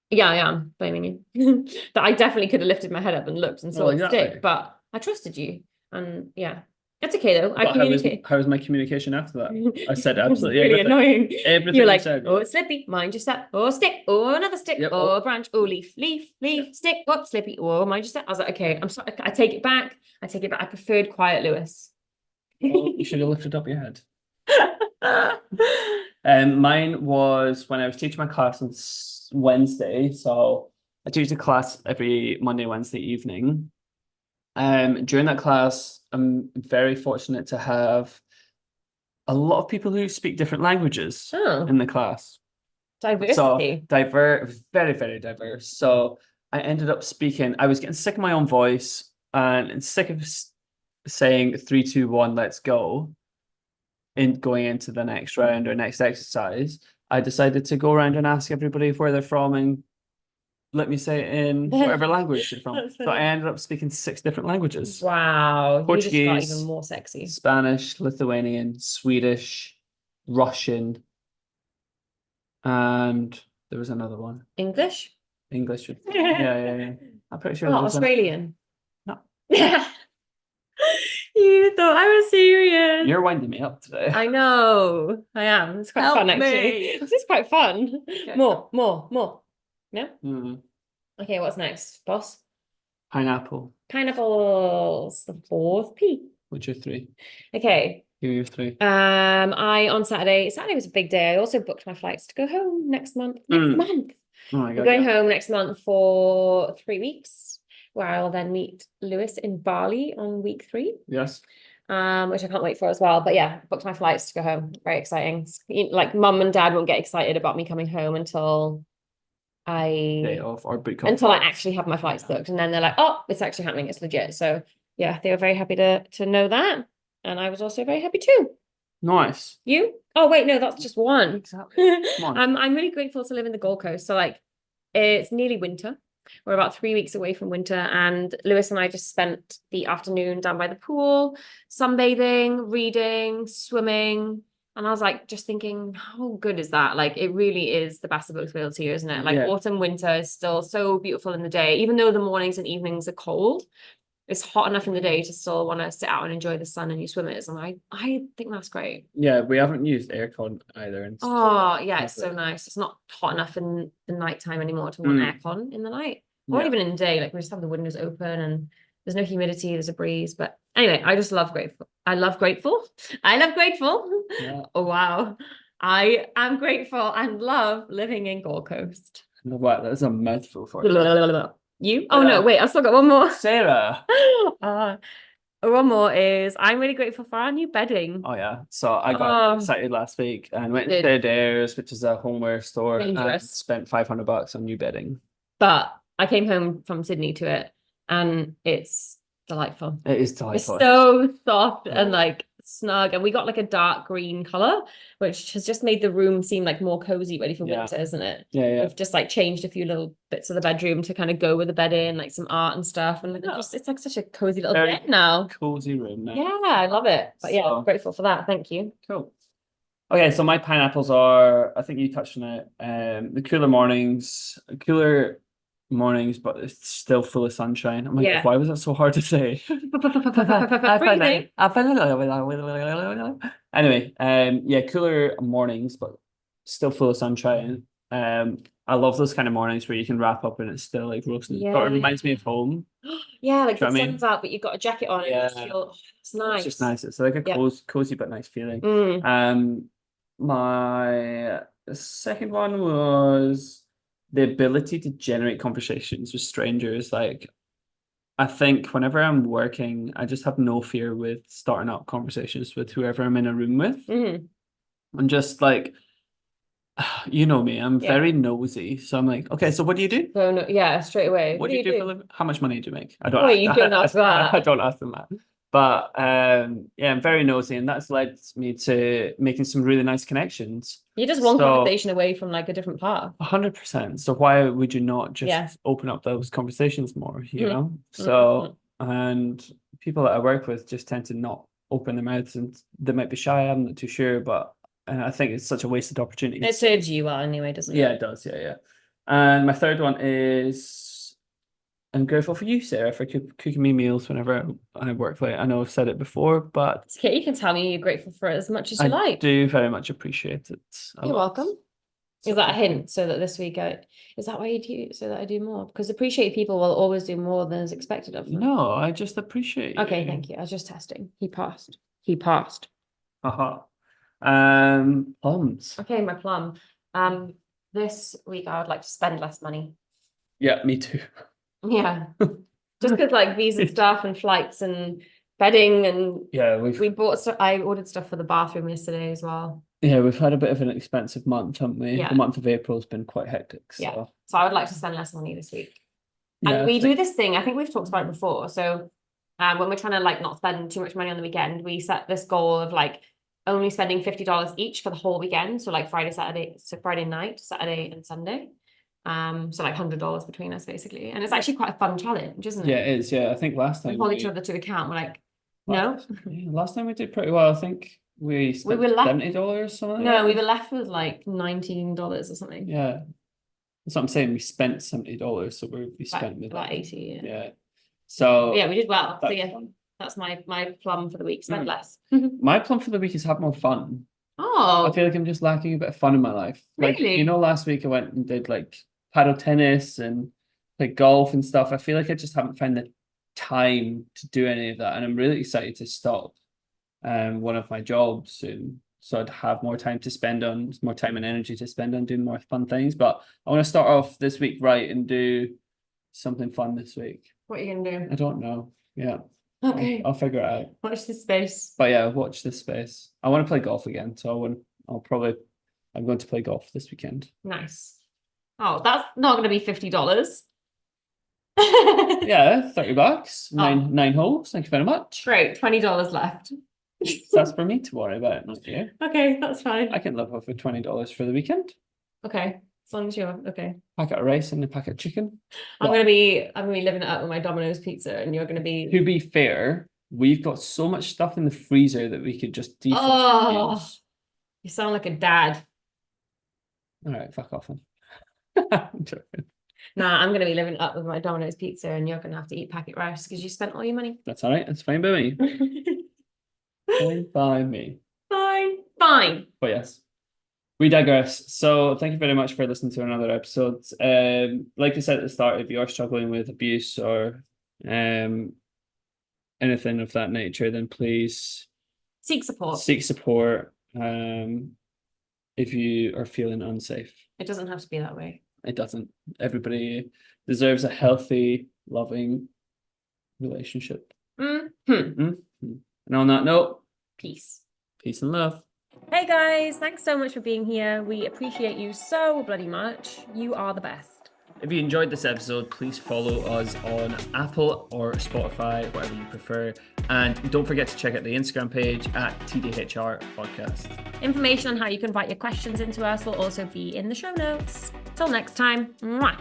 Yeah, I am blaming you. That I definitely could have lifted my head up and looked and saw it stick, but I trusted you. And yeah, it's okay though. I communicate.
How was my communication after that? I said absolutely
really
everything.
annoying.
Everything
You're like,
said.
"Oh, it's slippy, mind your step. Oh, stick. Oh, another stick.
Yep.
Oh, branch. Oh, leaf, stick. Oh, slippy. Oh, mind your step." I was like, okay, I'm sorry. I take it back. I preferred quiet Lewis.
Well, you should have lifted up your head. Mine was when I was teaching my class on Wednesday. So I teach a class every Monday, Wednesday evening. During that class, I'm very fortunate to have a lot of people who speak different languages in the class.
Diversity.
So very, very diverse. So I ended up speaking. I was getting sick of my own voice and sick of saying 3, 2, 1, let's go. In going into the next round or next exercise, I decided to go around and ask everybody where they're from and let me say it in whatever language they're from. So I ended up speaking 6 different languages.
Wow.
Portuguese,
you just got even more sexy.
Spanish, Lithuanian, Swedish, Russian, and there was another one.
English?
English. Yeah. I'm pretty sure.
Oh, Australian.
No.
You thought I was serious.
You're winding me up today.
I know. I am. It's quite fun, actually. This is quite fun. Okay. More. Yeah? Okay, what's next, boss?
Pineapple.
Pineapples. The 4th P.
Which are 3?
Okay.
Give you 3.
On Saturday was a big day. I also booked my flights to go home next month.
Oh my
I'm
God,
going
yeah.
home next month for 3 weeks, where I'll then meet Lewis in Bali on week 3.
Yes.
Which I can't wait for as well. But yeah, booked my flights to go home. Very exciting. Like mum and dad won't get excited about me coming home until
Day
I
off or book off
until I
flights.
actually have my flights booked, and then they're like, "Oh, it's actually happening. It's legit." So yeah, they were very happy to know that, and I was also very happy too.
Nice.
You? Oh wait, no, that's just one.
Exactly. Come on.
I'm really grateful to live in the Gold Coast. So like, it's nearly winter. We're about 3 weeks away from winter, and Lewis and I just spent the afternoon down by the pool, sunbathing, reading, swimming. And I was like, just thinking, how good is that? Like, it really is the best of both worlds here, isn't it? Like,
Yeah.
autumn, winter is still so beautiful in the day, even though the mornings and evenings are cold. It's hot enough in the day to still want to sit out and enjoy the sun and your swimmers. And I think that's great.
Yeah, we haven't used aircon either. And
Oh, yeah, it's so
lovely.
nice. It's not hot enough in the nighttime anymore to want aircon in the night. Or
Yeah.
even in the day. Like we just have the windows open and there's no humidity, there's a breeze. But anyway, I just love grateful. I love grateful. I love grateful.
Yeah.
Oh wow. I am grateful and love living in Gold Coast.
What? That's a mouthful for you.
You? Oh no, wait, I've still got one more.
Sarah.
One more is I'm really grateful for our new bedding.
Oh yeah. So I got excited last week and went to Adair's, which is a homeware store, and
Dangerous.
spent $500 on new bedding.
But I came home from Sydney to it and it's delightful.
It is
It's
delightful.
so soft and like snug. And we got like a dark green color, which has just made the room seem like more cozy, ready for winter, isn't it?
Yeah.
We've just like changed a few little bits of the bedroom to kind of go with the bed in, like some art and stuff. And it's like such a cozy little bed now.
Cozy room now.
Yeah, I love it. But yeah, I'm grateful for that. Thank you.
Cool. Okay, so my pineapples are, I think you touched on it, the cooler mornings, but it's still full of sunshine. I'm like, why was that so hard to say? Anyway, yeah, cooler mornings, but still full of sunshine. I love those kind of mornings where you can wrap up and it's still like roasting. But it reminds me of home.
Yeah, like
Do you know
the
what I mean?
sun's out, but you've got a jacket on and you just feel, it's nice.
It's just nice. It's like a cozy but nice feeling. My second one was the ability to generate conversations with strangers. Like, I think whenever I'm working, I just have no fear with starting up conversations with whoever I'm in a room with. I'm just like, you know me, I'm very nosy. So I'm like, okay, so what do you do?
So no, yeah, straight away.
What do you do for a living? How much money do you make? I don't
Wait, you don't ask that.
I don't ask them that. But yeah, I'm very nosy, and that's led me to making some really nice connections.
You're just one conversation away from like a different path.
100%. So why would you not just open up those conversations more, you know? So, and people that I work with just tend to not open their mouths, and they might be shy, I'm not too sure, but I think it's such a wasted opportunity.
It serves you well anyway, doesn't it?
Yeah, it does. Yeah. And my third one is I'm grateful for you, Sarah, for cooking me meals whenever I work late. I know I've said it before, but
it's okay. You can tell me you're grateful for it as much as you like.
I do very much appreciate it.
You're welcome. Is that a hint so that this week is that why you do so that I do more? Because appreciate people will always do more than is expected of them.
No, I just appreciate you.
Okay, thank you. I was just testing. He passed.
Haha. Plums.
Okay, my plum. This week I would like to spend less money.
Yeah, me too.
Yeah. Just because like visa stuff and flights and bedding and I ordered stuff for the bathroom yesterday as well.
Yeah, we've had a bit of an expensive month, haven't we? The month of April has been quite hectic. So.
Yeah. So I would like to spend less money this week. And we do this thing, I think we've talked about it before. So when we're trying to like not spend too much money on the weekend, we set this goal of like only spending $50 each for the whole weekend. So like Friday night, Saturday and Sunday. So like $100 between us basically. And it's actually quite a fun challenge, isn't it?
Yeah, it is. Yeah, I think last time
we hold each other to account. We're like, no.
Last time we did pretty well. I think we spent $70 or something.
No, we were left with like $19 or something.
Yeah. That's what I'm saying. We spent $70, so we spent
about 80.
Yeah. So
yeah, we did well. So yeah, that's my plum for the week. Spend less.
My plum for the week is have more fun.
Oh.
I feel like I'm just lacking a bit of fun in my life. Like,
really?
you know, last week I went and did like paddle tennis and like golf and stuff. I feel like I just haven't found the time to do any of that, and I'm really excited to stop one of my jobs soon. so I'd have more time and energy to spend on doing more fun things. But I want to start off this week right and do something fun this week.
What are you gonna do?
I don't know. Yeah.
Okay.
I'll figure it out.
Watch this space.
But yeah, watch this space. I want to play golf again, so I'm going to play golf this weekend.
Nice. Oh, that's not going to be $50.
Yeah, $30.
Oh.
Nine holes. Thank you very much.
Great, $20 left.
That's for me to worry about, not you.
Okay, that's fine.
I can live off with $20 for the weekend.
Okay, as long as you're okay.
Packet of rice and a packet of chicken.
I'm gonna be living it up with my Domino's pizza, and you're gonna be.
To be fair, we've got so much stuff in the freezer that we could just defrost.
Oh,
and use.
you sound like a dad.
All right, fuck off then. I'm joking.
Nah, I'm gonna be living it up with my Domino's pizza, and you're gonna have to eat packet rice because you spent all your money.
That's all right. That's fine by me. Fine by me.
Fine.
But yes, we digress. So thank you very much for listening to another episode. Like I said at the start, if you are struggling with abuse or anything of that nature, then please
Seek support.
Seek support. If you are feeling unsafe.
It doesn't have to be that way.
It doesn't. Everybody deserves a healthy, loving relationship.
Mm-hmm.
And on that note,
Peace.
Peace and love.
Hey guys, thanks so much for being here. We appreciate you so bloody much. You are the best.
If you enjoyed this episode, please follow us on Apple or Spotify, whatever you prefer. And don't forget to check out the Instagram page at TDHR Podcast.
Information on how you can write your questions into us will also be in the show notes. Till next time. Mwah.